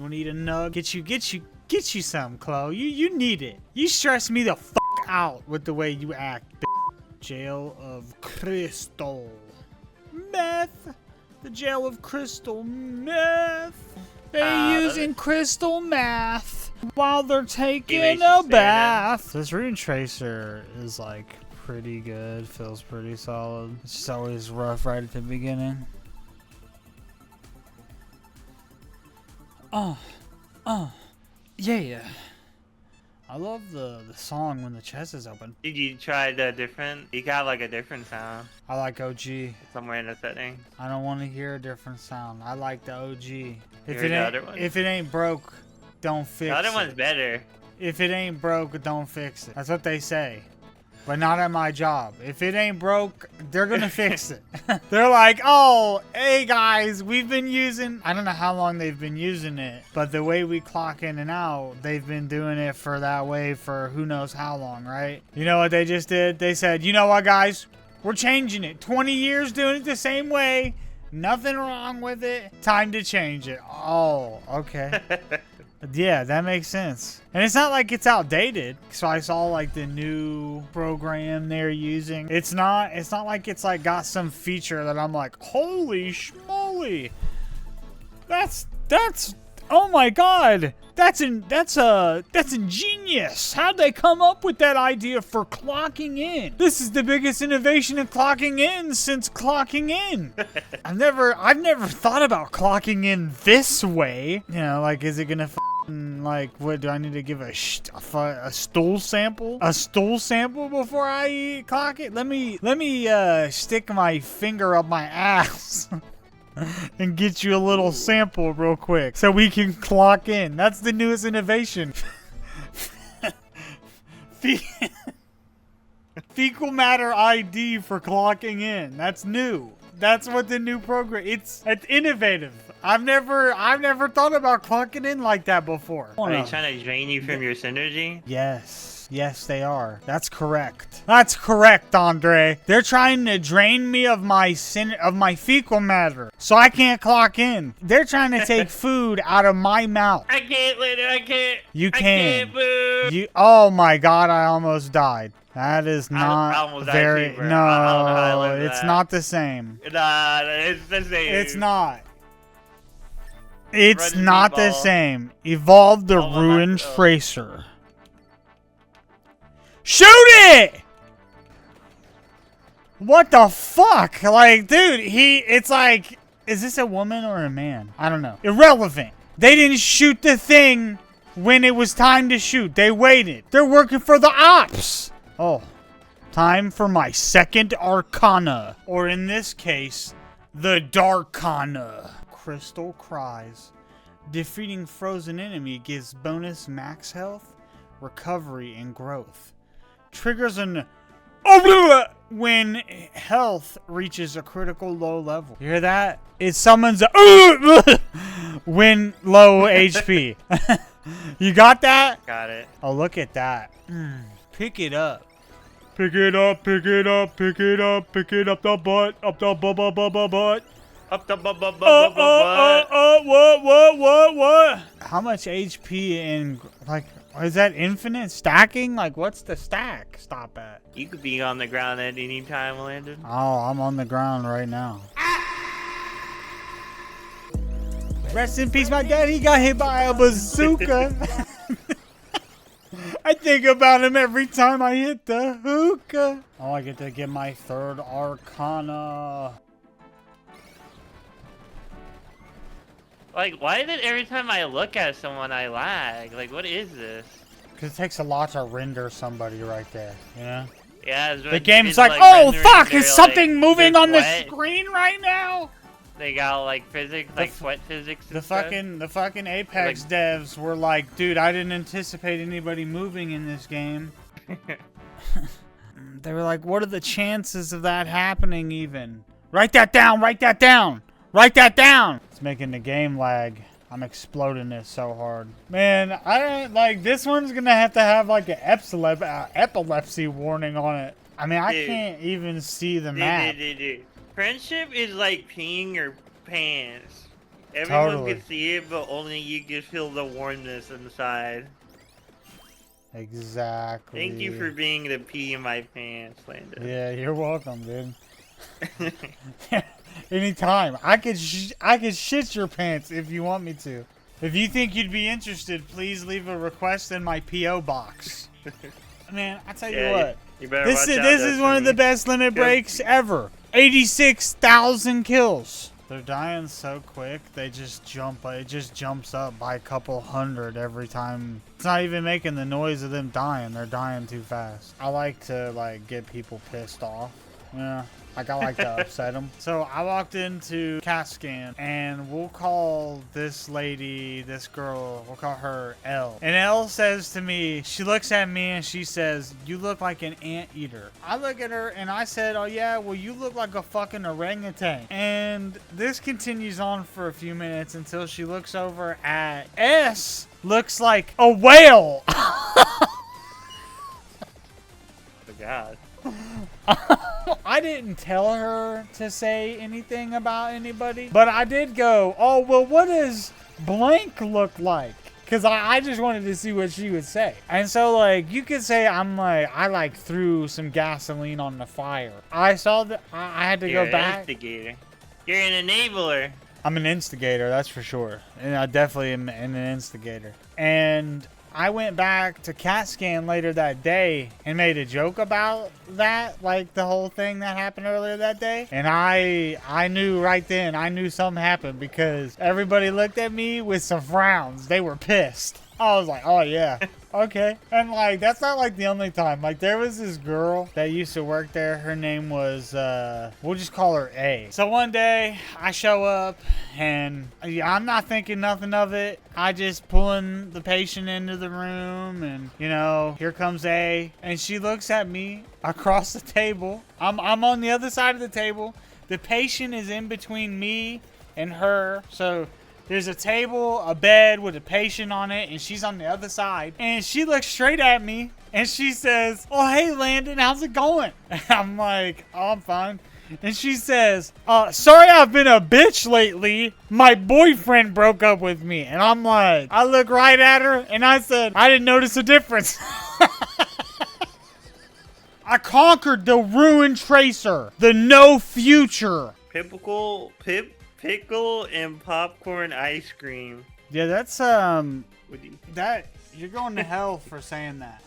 We'll need a nug. Get you some, Chloe. You need it. You stress me the fuck out with the way you act. Jail of Crystal Meth. The jail of crystal meth. They're using crystal meth while they're taking a bath. This Runetracer is like pretty good. Feels pretty solid. It's just always rough right at the beginning. Yeah. I love the song when the chest is open. Did you try the different? You got like a different sound. I like OG. Somewhere in the setting. I don't want to hear a different sound. I like the OG. If it ain't broke, don't fix it. The other one's better. If it ain't broke, don't fix it. That's what they say. But not at my job. If it ain't broke, they're gonna fix it. They're like, oh, hey guys, we've been using, I don't know how long they've been using it, but the way we clock in and out, they've been doing it for that way for who knows how long, right? You know what they just did? They said, you know what, guys? We're changing it. 20 years doing it the same way. Nothing wrong with it. Time to change it. Oh, okay. Yeah, that makes sense. And it's not like it's outdated. So I saw like the new program they're using. It's not like it's like got some feature that I'm like, holy schmoly. That's oh my god. That's ingenious. How'd they come up with that idea for clocking in? This is the biggest innovation in clocking in since clocking in. I've never thought about clocking in this way. You know, like, is it gonna like, what do I need to give a stool sample? A stool sample before I clock it? Let me stick my finger up my ass. And get you a little sample real quick so we can clock in. That's the newest innovation. Fecal matter ID for clocking in. That's new. That's what the new program. It's innovative. I've never thought about clocking in like that before. Are they trying to drain you from your synergy? Yes, they are. That's correct. That's correct, Andre. They're trying to drain me of my fecal matter, so I can't clock in. They're trying to take food out of my mouth. I can't, later. I can't. You can. I can't move. Oh my God! I almost died. That is not very. No, it's not the same. Nah, it's the same. It's not. It's not the same. Evolve the Runetracer. Shoot it! What the fuck? Like, dude, it's like, is this a woman or a man? I don't know. Irrelevant. They didn't shoot the thing when it was time to shoot. They waited. They're working for the ops. Oh, time for my second arcana. Or in this case, the Darkana. Crystal Cries. Defeating frozen enemy gives bonus max health, recovery, and growth. Triggers an when health reaches a critical low level. You hear that? It summons a when low HP. You got that? Got it. Oh, look at that. Pick it up. Pick it up, pick it up, pick it up, pick it up the butt, up the butt. Up the What? How much HP in, like, is that infinite stacking? Like, what's the stack stop at? You could be on the ground at any time, Landon. Oh, I'm on the ground right now. Rest in peace, my dad. He got hit by a bazooka. I think about him every time I hit the hookah. Oh, I get to get my third arcana. Like, why is it every time I look at someone I lag? Like, what is this? Because it takes a lot to render somebody right there, you know? Yeah, the game's like, oh fuck, is something moving on the screen right now? They got like physics, like sweat physics. The fucking Apex devs were like, dude, I didn't anticipate anybody moving in this game. They were like, what are the chances of that happening even? Write that down, write that down, write that down. It's making the game lag. I'm exploding this so hard. Man, I don't, like, this one's gonna have to have like an epilepsy warning on it. I mean, I can't even see the map. Friendship is like peeing your pants. Everyone Totally. can see it, but only you can feel the warmness inside. Exactly. Thank you for being the pee in my pants, Landon. Yeah, you're welcome, dude. Anytime. I could shit your pants if you want me to. If you think you'd be interested, please leave a request in my PO box. Man, I tell you what. You better This watch is out, this is one of the best limit breaks ever. 86,000 kills. They're dying so quick. They just jump. It just jumps up by a couple hundred every time. It's not even making the noise of them dying. They're dying too fast. I like to get people pissed off. Yeah. Like, I like to upset them. So I walked into CAT scan, and we'll call this lady, this girl, we'll call her Elle. And Elle says to me, she looks at me and she says, "You look like an anteater." I look at her and I said, "Oh yeah, well you look like a fucking orangutan." And this continues on for a few minutes until she looks over at S, looks like a whale. Oh God. I didn't tell her to say anything about anybody, but I did go, "Oh, well, what does blank look like?" Because I just wanted to see what she would say. And so, like, you could say I threw some gasoline on the fire. I saw that I had to You're go back. an instigator. You're an enabler. I'm an instigator, that's for sure. And I definitely am an instigator. And I went back to CAT scan later that day and made a joke about that, like the whole thing that happened earlier that day. And I knew right then, I knew something happened because everybody looked at me with some frowns. They were pissed. I was like, "Oh yeah, okay." And like, that's not like the only time. Like, there was this girl that used to work there. Her name was, we'll just call her A. So one day I show up and I'm not thinking nothing of it. I just pulling the patient into the room and, you know, here comes A. And she looks at me across the table. I'm on the other side of the table. The patient is in between me and her. So there's a table, a bed with a patient on it, and she's on the other side. And she looks straight at me, and she says, "Oh, hey, Landon, how's it going?" And I'm like, "Oh, I'm fine." And she says, "Sorry I've been a bitch lately. My boyfriend broke up with me." And I'm like, I look right at her, and I said, "I didn't notice a difference." I conquered the Runetracer, the no future. Pickle and popcorn ice cream. Yeah, that's What do you... that you're going to hell for saying that.